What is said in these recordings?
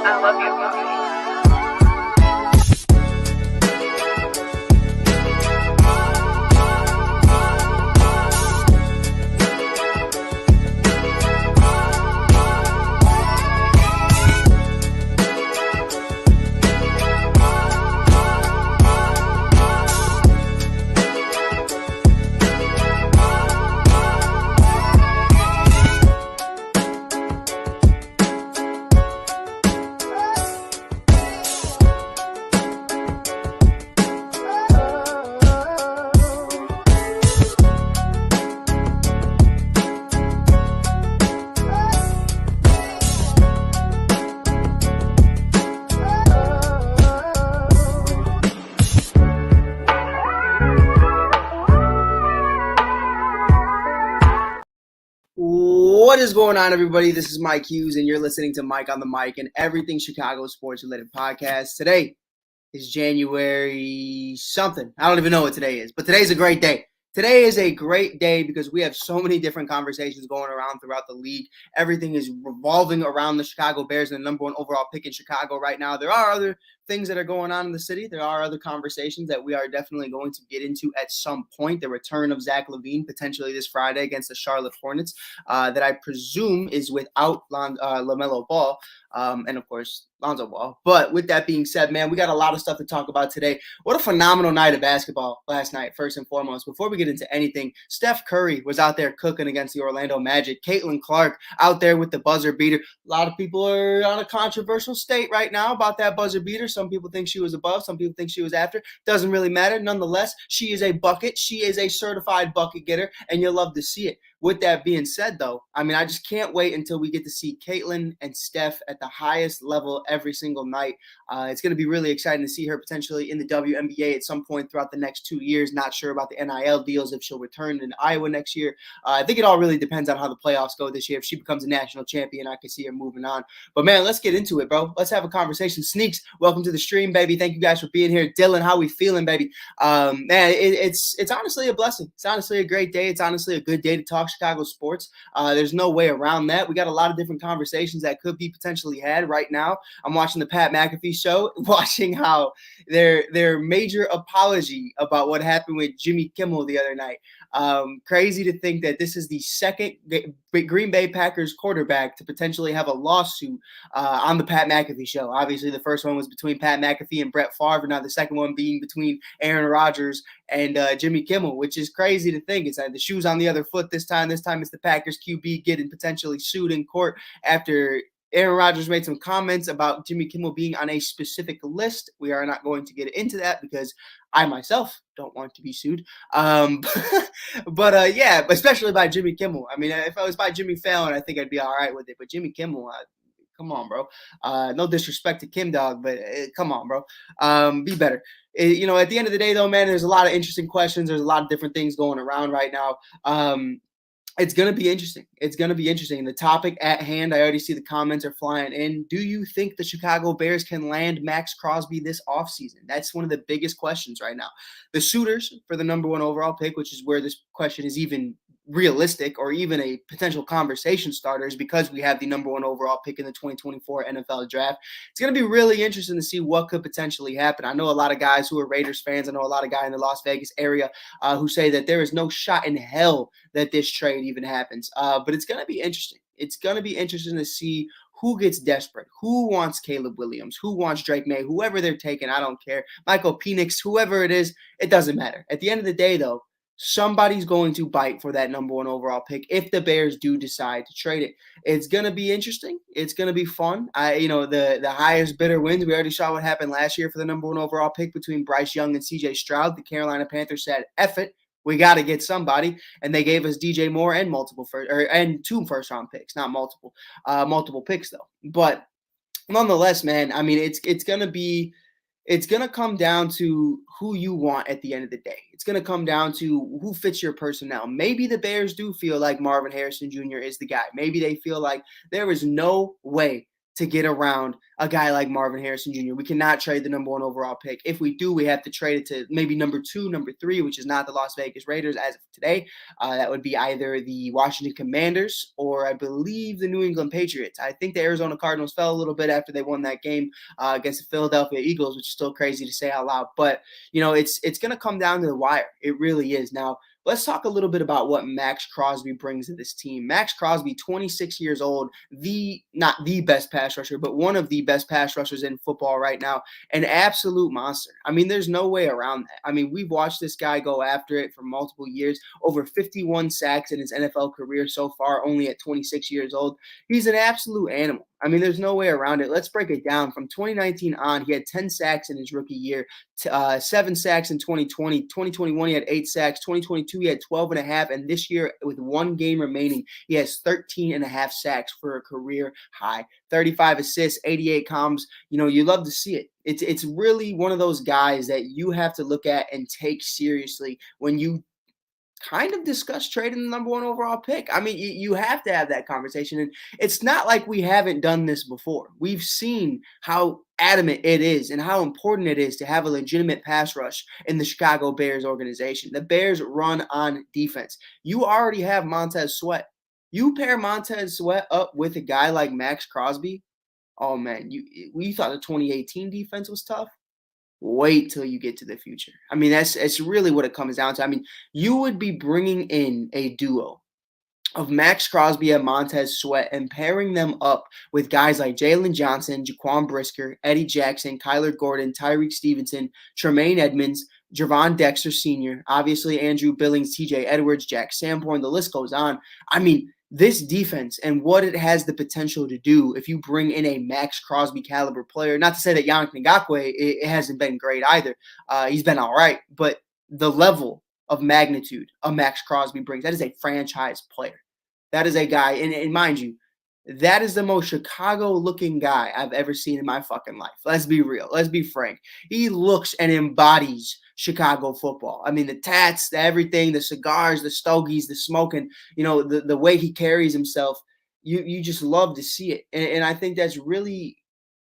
I love you. What is going on, everybody? This is Mike Hughes, and you're listening to Mike on the Mic, and everything Chicago sports related podcast. Today is January something. I don't even know what today is, but today's a great day. Today is a great day because we have so many different conversations going around throughout the league. Everything is revolving around the Chicago Bears and the number one overall pick in Chicago right now. There are other things that are going on in the city. There are other conversations that we are definitely going to get into at some point. The return of Zach LaVine potentially this Friday against the Charlotte Hornets that I presume is without LaMelo Ball and, of course, Lonzo Ball. But with that being said, man, we got a lot of stuff to talk about today. What a phenomenal night of basketball last night, first and foremost. Before we get into anything, Steph Curry was out there cooking against the Orlando Magic. Caitlin Clark out there with the buzzer beater. A lot of people are on a controversial state right now about that buzzer beater. Some people think she was above. Some people think she was after. Doesn't really matter. Nonetheless, she is a bucket. She is a certified bucket getter, and you'll love to see it. With that being said, though, I mean, I just can't wait until we get to see Caitlin and Steph at the highest level every single night. It's going to be really exciting to see her potentially in the WNBA at some point throughout the next 2 years. Not sure about the NIL deals, if she'll return in Iowa next year. I think it all really depends on how the playoffs go this year. If she becomes a national champion, I can see her moving on. But, man, let's get into it, bro. Let's have a conversation. Sneaks, welcome to the stream, baby. Thank you guys for being here. Dylan, how we feeling, baby? Man, it's honestly a blessing. It's honestly a great day. It's honestly a good day to talk Chicago sports. There's no way around that. We got a lot of different conversations that could be potentially had right now. I'm watching the Pat McAfee show, watching how their major apology about what happened with Jimmy Kimmel the other night. Crazy to think that this is the second Green Bay Packers quarterback to potentially have a lawsuit on the Pat McAfee show. Obviously, the first one was between Pat McAfee and Brett Favre, and now the second one being between Aaron Rodgers and Jimmy Kimmel, which is crazy to think. It's the shoes on the other foot this time. This time it's the Packers QB getting potentially sued in court after Aaron Rodgers made some comments about Jimmy Kimmel being on a specific list. We are not going to get into that because I myself don't want to be sued. But especially by Jimmy Kimmel. I mean, if I was by Jimmy Fallon, I think I'd be all right with it. But Jimmy Kimmel, come on, bro. No disrespect to Kim Dog, but come on, bro. Be better. At the end of the day, though, man, there's a lot of interesting questions. There's a lot of different things going around right now. It's going to be interesting. It's going to be interesting. The topic at hand, I already see the comments are flying in. Do you think the Chicago Bears can land Maxx Crosby this offseason? That's one of the biggest questions right now. The suitors for the number one overall pick, which is where this question is even realistic or even a potential conversation starter, is because we have the number one overall pick in the 2024 NFL draft. It's going to be really interesting to see what could potentially happen. I know a lot of guys who are Raiders fans. I know a lot of guys in the Las Vegas area who say that there is no shot in hell that this trade even happens. But it's going to be interesting. It's going to be interesting to see who gets desperate, who wants Caleb Williams, who wants Drake May, whoever they're taking, I don't care. Michael Penix, whoever it is, it doesn't matter. At the end of the day, though, somebody's going to bite for that number one overall pick if the Bears do decide to trade it. It's going to be interesting. It's going to be fun. The highest bidder wins. We already saw what happened last year for the number one overall pick between Bryce Young and CJ Stroud. The Carolina Panthers said, F it. We got to get somebody, and they gave us DJ Moore and and 2 first-round picks, not multiple picks though. But nonetheless, man, I mean, it's going to come down to who you want at the end of the day. It's going to come down to who fits your personnel. Maybe the Bears do feel like Marvin Harrison Jr. is the guy. Maybe they feel like there is no way to get around a guy like Marvin Harrison Jr. We cannot trade the number 1 overall pick. If we do, we have to trade it to maybe number 2, number 3, which is not the Las Vegas Raiders as of today. That would be either the Washington Commanders or I believe the New England Patriots. I think the Arizona Cardinals fell a little bit after they won that game against the Philadelphia Eagles, which is still crazy to say out loud. But, it's going to come down to the wire. It really is. Now, let's talk a little bit about what Maxx Crosby brings to this team. Maxx Crosby, 26 years old, not the best pass rusher, but one of the best pass rushers in football right now, an absolute monster. I mean, there's no way around that. I mean, we've watched this guy go after it for multiple years, over 51 sacks in his NFL career so far, only at 26 years old. He's an absolute animal. I mean, there's no way around it. Let's break it down. From 2019 on, he had 10 sacks in his rookie year, 7 sacks in 2020. 2021, he had 8 sacks. 2022, he had 12 and a half. And this year, with 1 game remaining, he has 13 and a half sacks for a career high. 35 assists, 88 comms. You love to see it. It's really one of those guys that you have to look at and take seriously when you kind of discuss trading the number 1 overall pick. I mean, you have to have that conversation. And it's not like we haven't done this before. We've seen how adamant it is and how important it is to have a legitimate pass rush in the Chicago Bears organization. The Bears run on defense. You already have Montez Sweat. You pair Montez Sweat up with a guy like Maxx Crosby. Oh, man, you thought the 2018 defense was tough? Wait till you get to the future. I mean, that's really what it comes down to. I mean, you would be bringing in a duo of Maxx Crosby and Montez Sweat and pairing them up with guys like Jalen Johnson, Jaquan Brisker, Eddie Jackson, Kyler Gordon, Tyreek Stevenson, Tremaine Edmonds, Javon Dexter Sr., obviously Andrew Billings, TJ Edwards, Jack Sanborn, the list goes on. I mean, this defense and what it has the potential to do if you bring in a Maxx Crosby caliber player, not to say that Yannick Ngakoue, it hasn't been great either. He's been all right, but the level of magnitude a Maxx Crosby brings, that is a franchise player. That is a guy, and mind you, that is the most Chicago-looking guy I've ever seen in my fucking life. Let's be real. Let's be frank. He looks and embodies Chicago football. I mean, the tats, the everything, the cigars, the stogies, the smoking, the way he carries himself, you just love to see it. And I think that's really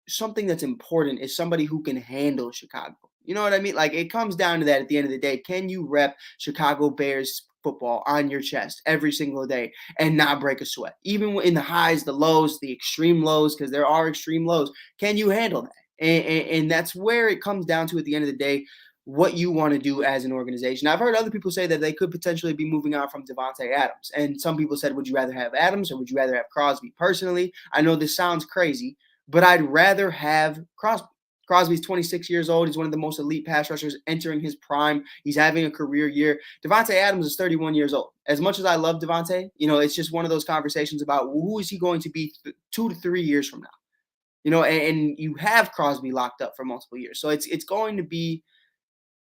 something that's important is somebody who can handle Chicago. You know what I mean? Like, it comes down to that at the end of the day. Can you rep Chicago Bears football on your chest every single day and not break a sweat? Even in the highs, the lows, the extreme lows, because there are extreme lows. Can you handle that? And that's where it comes down to at the end of the day, what you want to do as an organization. I've heard other people say that they could potentially be moving on from Devontae Adams. And some people said, would you rather have Adams or would you rather have Crosby? Personally, I know this sounds crazy, but I'd rather have Crosby. Crosby's 26 years old. He's one of the most elite pass rushers entering his prime. He's having a career year. Devontae Adams is 31 years old. As much as I love Devontae, it's just one of those conversations about who is he going to be 2 to 3 years from now. And you have Crosby locked up for multiple years. So it's going to be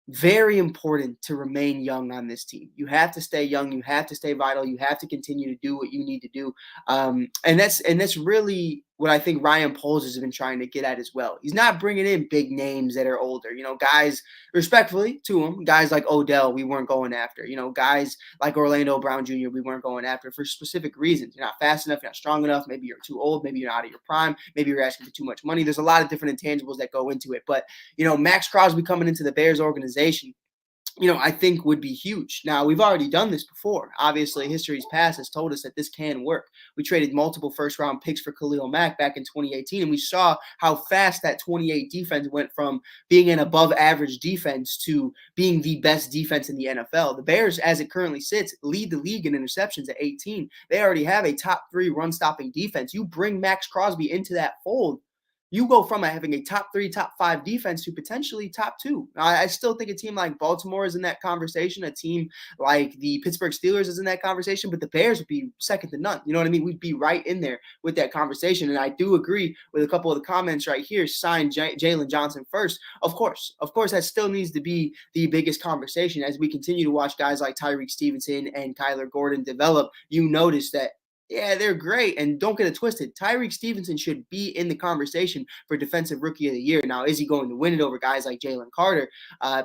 very important to remain young on this team. You have to stay young. You have to stay vital. You have to continue to do what you need to do. And that's really what I think Ryan Poles has been trying to get at as well. He's not bringing in big names that are older. Guys, respectfully to him, guys like Odell, we weren't going after. Guys like Orlando Brown Jr., we weren't going after for specific reasons. You're not fast enough. You're not strong enough. Maybe you're too old. Maybe you're out of your prime. Maybe you're asking for too much money. There's a lot of different intangibles that go into it. But, Maxx Crosby coming into the Bears organization, I think would be huge. Now, we've already done this before. Obviously, history's past has told us that this can work. We traded multiple first-round picks for Khalil Mack back in 2018, and we saw how fast that 28 defense went from being an above-average defense to being the best defense in the NFL. The Bears, as it currently sits, lead the league in interceptions at 18. They already have a top-3 run-stopping defense. You bring Maxx Crosby into that fold, you go from having a top 3, top 5 defense to potentially top 2. I still think a team like Baltimore is in that conversation. A team like the Pittsburgh Steelers is in that conversation, but the Bears would be second to none. You know what I mean? We'd be right in there with that conversation. And I do agree with a couple of the comments right here. Sign Jalen Johnson first. Of course, that still needs to be the biggest conversation as we continue to watch guys like Tyreek Stevenson and Kyler Gordon develop. You notice that Yeah, they're great. And don't get it twisted. Tyreek Stevenson should be in the conversation for Defensive Rookie of the Year. Now, is he going to win it over guys like Jalen Carter?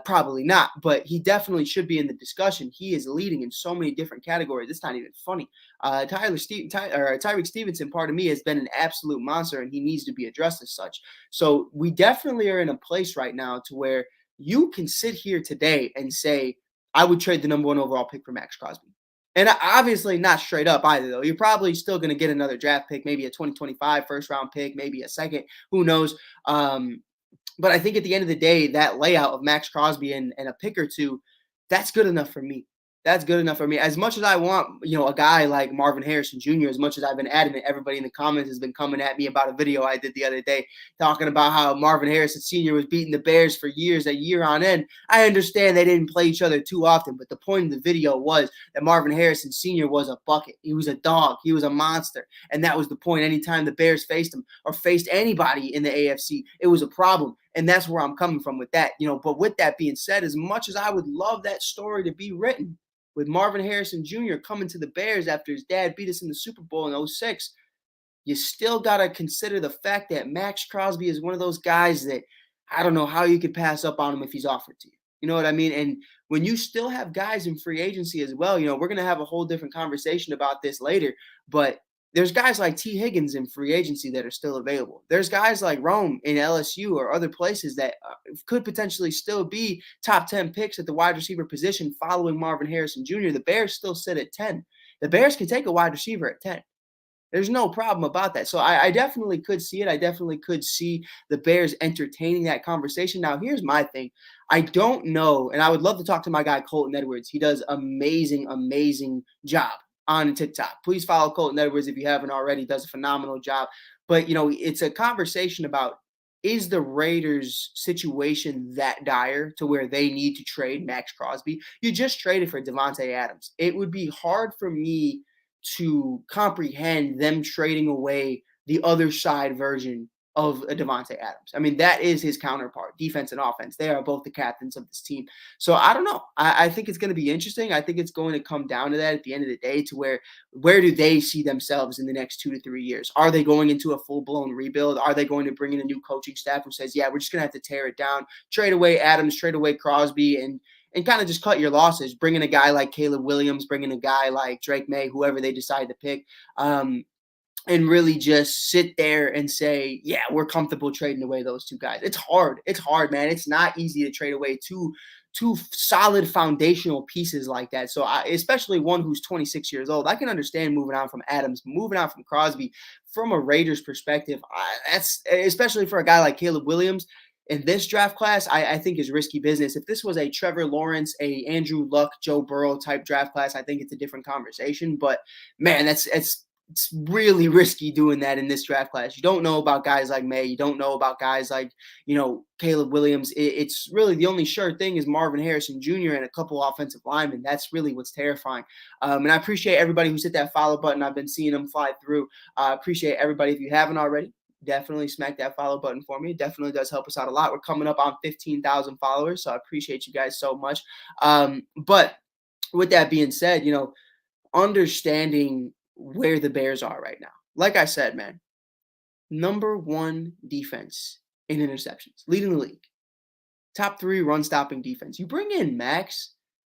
Probably not, but he definitely should be in the discussion. He is leading in so many different categories. It's not even funny. Tyreek Stevenson, pardon me, has been an absolute monster, and he needs to be addressed as such. So we definitely are in a place right now to where you can sit here today and say, I would trade the number 1 overall pick for Maxx Crosby. And obviously not straight up either, though. You're probably still going to get another draft pick, maybe a 2025 first round pick, maybe a second. Who knows? But I think at the end of the day, that layout of Maxx Crosby and a pick or two, that's good enough for me. That's good enough for me. As much as I want, a guy like Marvin Harrison Jr., as much as I've been adamant, everybody in the comments has been coming at me about a video I did the other day talking about how Marvin Harrison Sr. was beating the Bears for years, a year on end. I understand they didn't play each other too often, but the point of the video was that Marvin Harrison Sr. was a bucket. He was a dog. He was a monster. And that was the point. Anytime the Bears faced him or faced anybody in the AFC, it was a problem. And that's where I'm coming from with that. But with that being said, as much as I would love that story to be written, with Marvin Harrison Jr. coming to the Bears after his dad beat us in the Super Bowl in 06, you still got to consider the fact that Maxx Crosby is one of those guys that I don't know how you could pass up on him if he's offered to you. You know what I mean? And when you still have guys in free agency as well, we're going to have a whole different conversation about this later, but there's guys like T. Higgins in free agency that are still available. There's guys like Rome in LSU or other places that could potentially still be top 10 picks at the wide receiver position following Marvin Harrison Jr. The Bears still sit at 10. The Bears can take a wide receiver at 10. There's no problem about that. So I definitely could see it. I definitely could see the Bears entertaining that conversation. Now, here's my thing. I don't know, and I would love to talk to my guy, Colton Edwards. He does amazing job on TikTok. Please follow Colton Edwards if you haven't already. He does a phenomenal job. But, it's a conversation about, is the Raiders' situation that dire to where they need to trade Maxx Crosby? You just traded for Devontae Adams. It would be hard for me to comprehend them trading away the other side version of a Devontae Adams. I mean, that is his counterpart, defense and offense. They are both the captains of this team. So I don't know. I think it's going to be interesting. I think it's going to come down to that at the end of the day, to where do they see themselves in the next 2 to 3 years? Are they going into a full-blown rebuild? Are they going to bring in a new coaching staff who says, yeah, we're just going to have to tear it down, trade away Adams, trade away Crosby, and kind of just cut your losses, bring in a guy like Caleb Williams, bring in a guy like Drake May, whoever they decide to pick, and really just sit there and say, yeah, we're comfortable trading away those two guys. It's hard. It's hard, man. It's not easy to trade away two solid foundational pieces like that. So especially one who's 26 years old, I can understand moving on from Adams, moving on from Crosby. From a Raiders perspective, that's especially for a guy like Caleb Williams. In this draft class, I think is risky business. If this was a Trevor Lawrence, a Andrew Luck, Joe Burrow type draft class, I think it's a different conversation. But man, it's really risky doing that in this draft class. You don't know about guys like May. You don't know about guys like, Caleb Williams. It's really the only sure thing is Marvin Harrison Jr. and a couple offensive linemen. That's really what's terrifying. And I appreciate everybody who's hit that follow button. I've been seeing them fly through. I appreciate everybody. If you haven't already, definitely smack that follow button for me. It definitely does help us out a lot. We're coming up on 15,000 followers, so I appreciate you guys so much. But with that being said, understanding where the Bears are right now. Like I said, man, number 1 defense in interceptions, leading the league. Top 3 run-stopping defense. You bring in Maxx,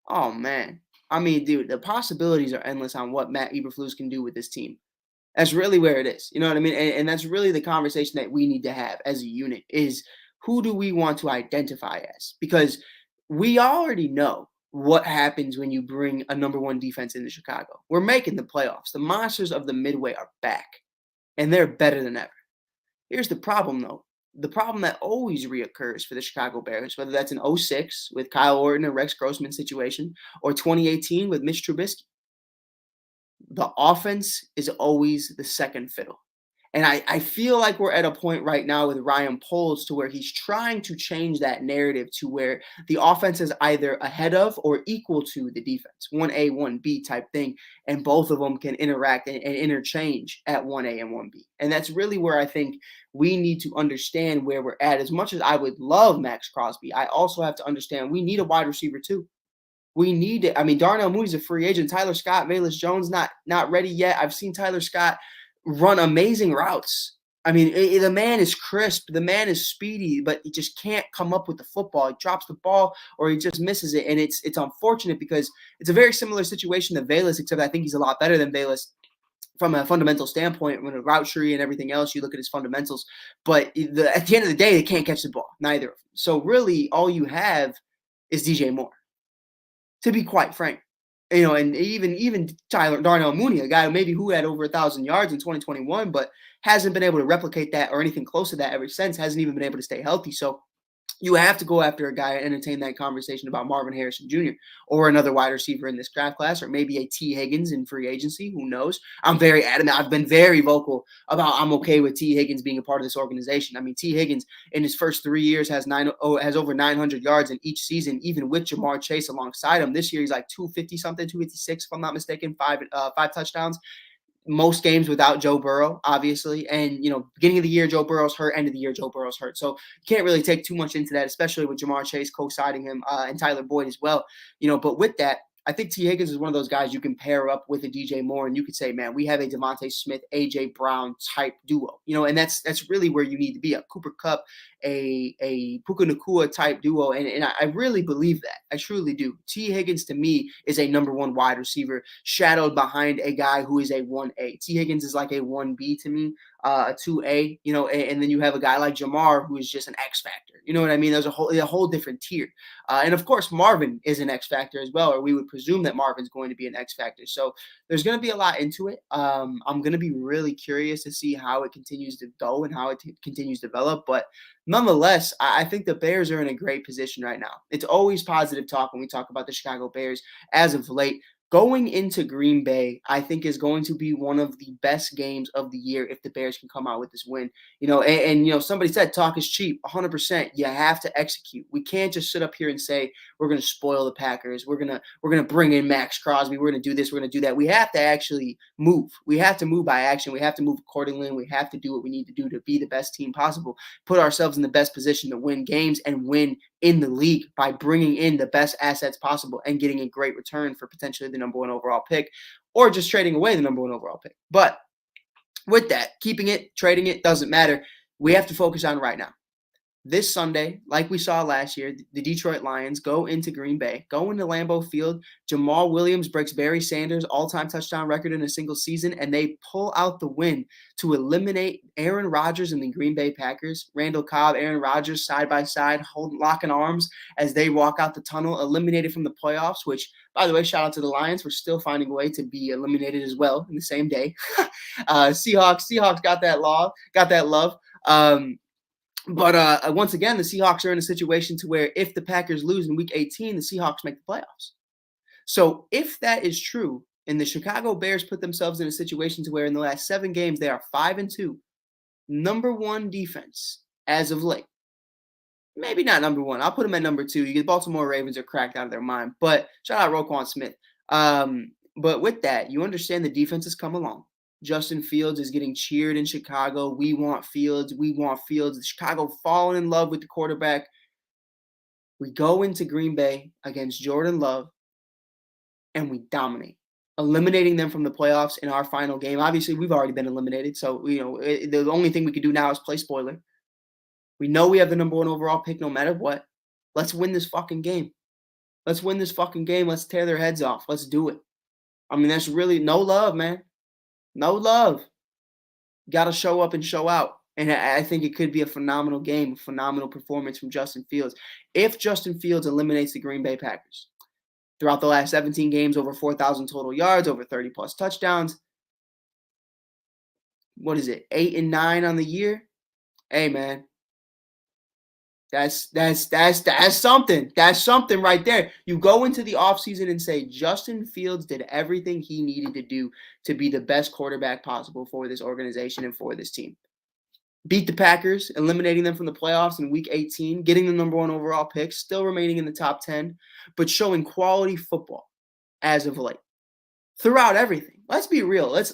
oh, man. I mean, dude, the possibilities are endless on what Matt Eberflus can do with this team. That's really where it is. You know what I mean? And that's really the conversation that we need to have as a unit is, who do we want to identify as? Because we already know what happens when you bring a number 1 defense into Chicago. We're making the playoffs. The monsters of the Midway are back, and they're better than ever. Here's the problem, though. The problem that always reoccurs for the Chicago Bears, whether that's in 06 with Kyle Orton and Rex Grossman situation, or 2018 with Mitch Trubisky, the offense is always the second fiddle. And I feel like we're at a point right now with Ryan Poles to where he's trying to change that narrative to where the offense is either ahead of or equal to the defense, 1A, 1B type thing, and both of them can interact and interchange at 1A and 1B. And that's really where I think we need to understand where we're at. As much as I would love Maxx Crosby, I also have to understand we need a wide receiver too. We need it. I mean, Darnell Mooney's a free agent. Tyler Scott, Velus Jones, not ready yet. I've seen Tyler Scott run amazing routes. I mean, the man is crisp. The man is speedy, but he just can't come up with the football. He drops the ball or he just misses it, and it's unfortunate because it's a very similar situation to Velus, except I think he's a lot better than Velus from a fundamental standpoint. When a route tree and everything else, you look at his fundamentals. But at the end of the day, they can't catch the ball, neither of them. So really, all you have is DJ Moore, to be quite frank. And even Darnell Mooney, a guy who had over 1,000 yards in 2021, but hasn't been able to replicate that or anything close to that ever since. Hasn't even been able to stay healthy. So you have to go after a guy and entertain that conversation about Marvin Harrison Jr. or another wide receiver in this draft class, or maybe a T. Higgins in free agency. Who knows? I'm very adamant. I've been very vocal about I'm okay with T. Higgins being a part of this organization. I mean, T. Higgins in his first 3 years has over 900 yards in each season, even with Jamar Chase alongside him. This year he's like 250 something, 256 if I'm not mistaken, five touchdowns. Most games without Joe Burrow, obviously. And, beginning of the year, Joe Burrow's hurt. End of the year, Joe Burrow's hurt. So you can't really take too much into that, especially with Jamar Chase co-siding him and Tyler Boyd as well. But with that, I think T. Higgins is one of those guys you can pair up with a DJ Moore, and you could say, man, we have a Devontae Smith, A.J. Brown type duo. And that's really where you need to be. A Cooper Kupp, a Puka Nacua type duo, and I really believe that. I truly do. T. Higgins, to me, is a number one wide receiver, shadowed behind a guy who is a 1A. T. Higgins is like a 1B to me, a 2A, and then you have a guy like Jamar who is just an X factor. You know what I mean? There's a whole different tier. And of course, Marvin is an X factor as well, or we would presume that Marvin's going to be an X factor. So there's going to be a lot into it. I'm going to be really curious to see how it continues to go and how it continues to develop. But nonetheless, I think the Bears are in a great position right now. It's always positive talk when we talk about the Chicago Bears as of late. Going into Green Bay, I think, is going to be one of the best games of the year if the Bears can come out with this win. Somebody said talk is cheap. 100%. You have to execute. We can't just sit up here and say we're going to spoil the Packers. We're gonna bring in Maxx Crosby. We're going to do this. We're going to do that. We have to actually move. We have to move by action. We have to move accordingly. And we have to do what we need to do to be the best team possible. Put ourselves in the best position to win games and win in the league by bringing in the best assets possible and getting a great return for potentially the number one overall pick, or just trading away the number one overall pick. But with that, keeping it, trading it, doesn't matter. We have to focus on right now. This Sunday, like we saw last year, the Detroit Lions go into Green Bay, go into Lambeau Field. Jamal Williams breaks Barry Sanders' all-time touchdown record in a single season, and they pull out the win to eliminate Aaron Rodgers and the Green Bay Packers. Randall Cobb, Aaron Rodgers, side by side, locking arms as they walk out the tunnel, eliminated from the playoffs, which, by the way, shout out to the Lions for still finding a way to be eliminated as well in the same day. Seahawks got that love. But once again, the Seahawks are in a situation to where if the Packers lose in Week 18, the Seahawks make the playoffs. So if that is true, and the Chicago Bears put themselves in a situation to where in the last 7 games they are 5-2, number one defense as of late. Maybe not number one. I'll put them at number 2. The Baltimore Ravens are cracked out of their mind. But shout out Roquan Smith. But with that, you understand the defense has come along. Justin Fields is getting cheered in Chicago. We want Fields. We want Fields. Chicago falling in love with the quarterback. We go into Green Bay against Jordan Love, and we dominate, eliminating them from the playoffs in our final game. Obviously, we've already been eliminated, so the only thing we can do now is play spoiler. We know we have the number one overall pick no matter what. Let's win this fucking game. Let's win this fucking game. Let's tear their heads off. Let's do it. I mean, that's really no love, man. No love. Got to show up and show out. And I think it could be a phenomenal game, a phenomenal performance from Justin Fields. If Justin Fields eliminates the Green Bay Packers throughout the last 17 games, over 4,000 total yards, over 30-plus touchdowns, what is it, 8-9 on the year? Hey, man. That's something. That's something right there. You go into the offseason and say Justin Fields did everything he needed to do to be the best quarterback possible for this organization and for this team. Beat the Packers, eliminating them from the playoffs in Week 18, getting the number one overall pick, still remaining in the top 10, but showing quality football as of late. Throughout everything. Let's be real. Let's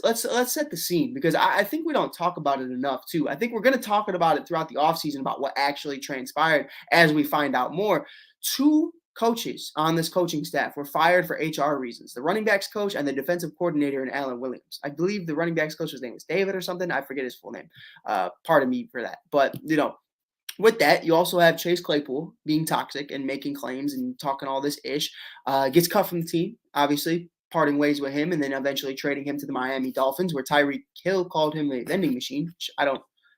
set the scene, because I think we don't talk about it enough too. I think we're going to talk about it throughout the offseason about what actually transpired as we find out more. 2 coaches on this coaching staff were fired for HR reasons. The running backs coach and the defensive coordinator and Alan Williams. I believe the running backs coach's name was David or something. I forget his full name. Pardon me for that. But, with that, you also have Chase Claypool being toxic and making claims and talking all this ish. Gets cut from the team, obviously, parting ways with him and then eventually trading him to the Miami Dolphins, where Tyreek Hill called him a vending machine, which I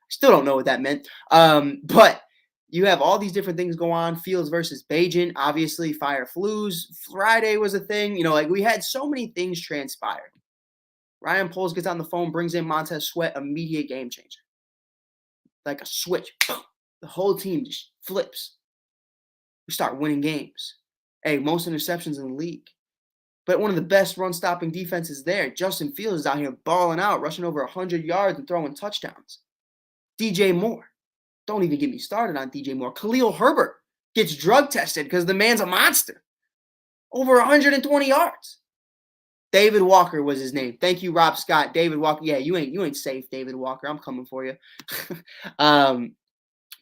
still don't know what that meant. But you have all these different things go on. Fields versus Bajan, obviously, fire flus. Friday was a thing. We had so many things transpire. Ryan Poles gets on the phone, brings in Montez Sweat, immediate game changer. Like a switch. Boom. The whole team just flips. We start winning games. Hey, most interceptions in the league. But one of the best run-stopping defenses there. Justin Fields is out here balling out, rushing over 100 yards and throwing touchdowns. DJ Moore. Don't even get me started on DJ Moore. Khalil Herbert gets drug tested because the man's a monster. Over 120 yards. David Walker was his name. Thank you, Rob Scott. David Walker. Yeah, you ain't safe, David Walker. I'm coming for you.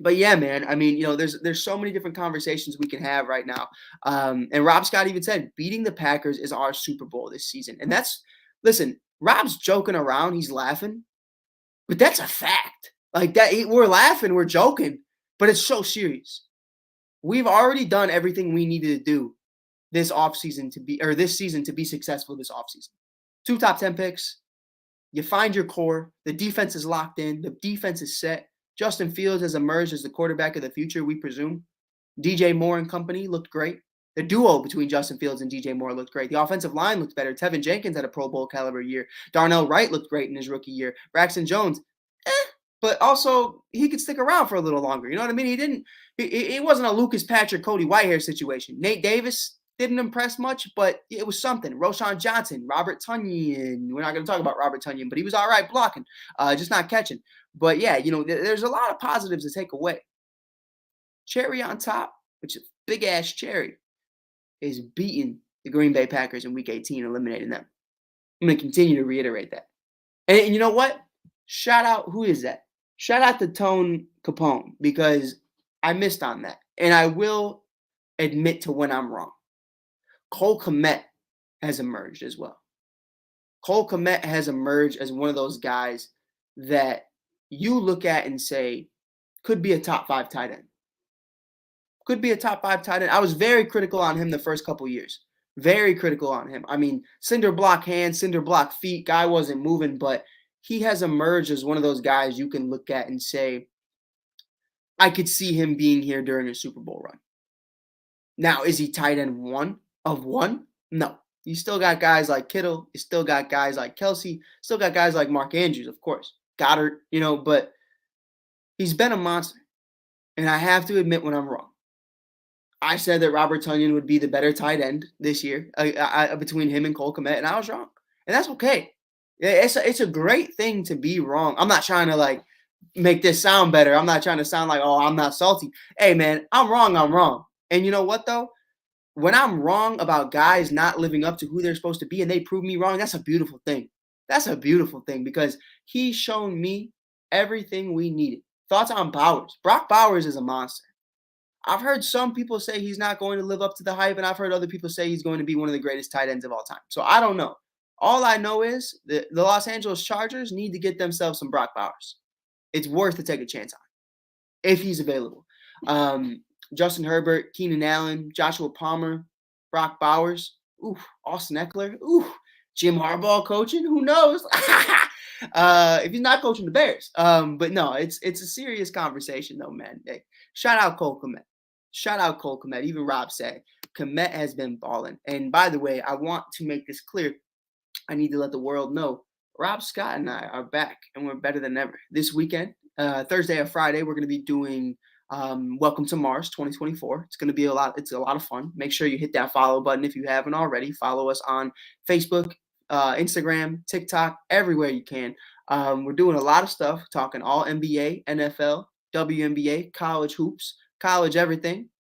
But yeah, man, I mean, there's so many different conversations we can have right now. And Rob Scott even said, beating the Packers is our Super Bowl this season. And listen, Rob's joking around. He's laughing. But that's a fact. Like that, we're laughing, we're joking. But it's so serious. We've already done everything we needed to do this season to be successful this offseason. 2 top 10 picks. You find your core. The defense is locked in. The defense is set. Justin Fields has emerged as the quarterback of the future, we presume. DJ Moore and company looked great. The duo between Justin Fields and DJ Moore looked great. The offensive line looked better. Tevin Jenkins had a Pro Bowl caliber year. Darnell Wright looked great in his rookie year. Braxton Jones, but also he could stick around for a little longer. You know what I mean? It wasn't a Lucas Patrick, Cody Whitehair situation. Nate Davis didn't impress much, but it was something. Roshan Johnson, Robert Tonyan. We're not going to talk about Robert Tonyan, but he was all right blocking, just not catching. But yeah, there's a lot of positives to take away. Cherry on top, which is big ass cherry, is beating the Green Bay Packers in Week 18, eliminating them. I'm going to continue to reiterate that. And you know what? Shout out, who is that? Shout out to Tone Capone, because I missed on that. And I will admit to when I'm wrong. Cole Kmet has emerged as well. Cole Kmet has emerged as one of those guys that you look at and say, could be a top 5 tight end. Could be a top 5 tight end. I was very critical on him the first couple years. Very critical on him. I mean, cinder block hands, cinder block feet. Guy wasn't moving, but he has emerged as one of those guys you can look at and say, I could see him being here during a Super Bowl run. Now, is he tight end 1 of 1? No. You still got guys like Kittle. You still got guys like Kelsey. Still got guys like Mark Andrews, of course. Goddard, but he's been a monster. And I have to admit when I'm wrong. I said that Robert Tonyan would be the better tight end this year between him and Cole Kmet, and I was wrong. And that's okay. It's a great thing to be wrong. I'm not trying to make this sound better. I'm not trying to sound like, oh, I'm not salty. Hey, man, I'm wrong. And you know what, though? When I'm wrong about guys not living up to who they're supposed to be and they prove me wrong, that's a beautiful thing. That's a beautiful thing because he's shown me everything we needed. Thoughts on Bowers? Brock Bowers is a monster. I've heard some people say he's not going to live up to the hype, and I've heard other people say he's going to be one of the greatest tight ends of all time. So I don't know. All I know is the Los Angeles Chargers need to get themselves some Brock Bowers. It's worth to take a chance on if he's available. Justin Herbert, Keenan Allen, Joshua Palmer, Brock Bowers, Austin Eckler, Jim Harbaugh coaching, who knows? If he's not coaching the Bears. But no, it's a serious conversation though, man. Hey, shout out Cole Kmet. Even Rob said Kmet has been balling. And by the way, I want to make this clear. I need to let the world know Rob Scott and I are back and we're better than ever. This weekend, Thursday or Friday, we're going to be doing Welcome to Mars 2024. It's going to be a lot of fun. Make sure you hit that follow button if you haven't already. Follow us on Facebook, Instagram, TikTok, everywhere you can. We're doing a lot of stuff, talking all NBA, NFL, WNBA, college hoops, college everything.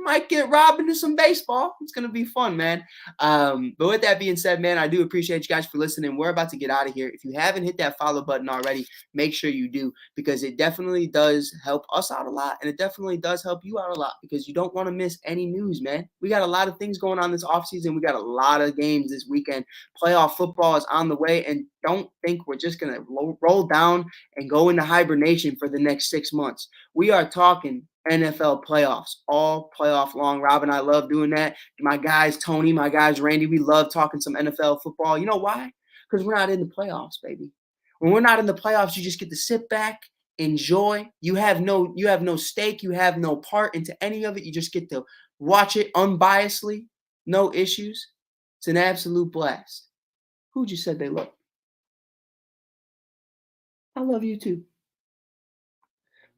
might get robbed into some baseball. It's going to be fun, man. But with that being said, man, I do appreciate you guys for listening. We're about to get out of here. If you haven't hit that follow button already, make sure you do, because it definitely does help us out a lot, and it definitely does help you out a lot, because you don't want to miss any news, man. We got a lot of things going on this offseason. We got a lot of games this weekend. Playoff football is on the way, and don't think we're just going to roll down and go into hibernation for the next 6 months. We are talking NFL playoffs, all playoff long. Rob and I love doing that. My guys, Tony, my guys, Randy, we love talking some NFL football. You know why? Because we're not in the playoffs, baby. When we're not in the playoffs, you just get to sit back, enjoy. You have no stake. You have no part into any of it. You just get to watch it unbiasedly, no issues. It's an absolute blast. Who just said they love? I love you too.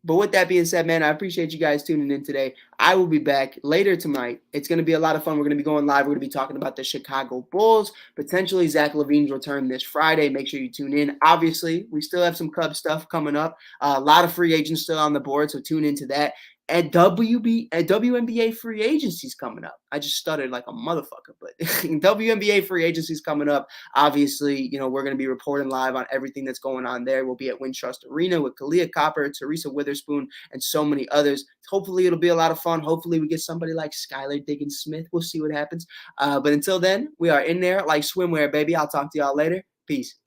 But with that being said, man, I appreciate you guys tuning in today. I will be back later tonight. It's going to be a lot of fun. We're going to be going live. We're going to be talking about the Chicago Bulls. Potentially Zach LaVine's return this Friday. Make sure you tune in. Obviously, we still have some Cubs stuff coming up. A lot of free agents still on the board, so tune into that. At WNBA free agency's coming up. I just stuttered like a motherfucker, but WNBA free agency's coming up. Obviously, we're going to be reporting live on everything that's going on there. We'll be at Wintrust Arena with Kalia Copper, Teresa Witherspoon, and so many others. Hopefully, it'll be a lot of fun. Hopefully, we get somebody like Skylar Diggins-Smith. We'll see what happens. But until then, we are in there like swimwear, baby. I'll talk to y'all later. Peace.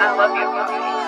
I love you.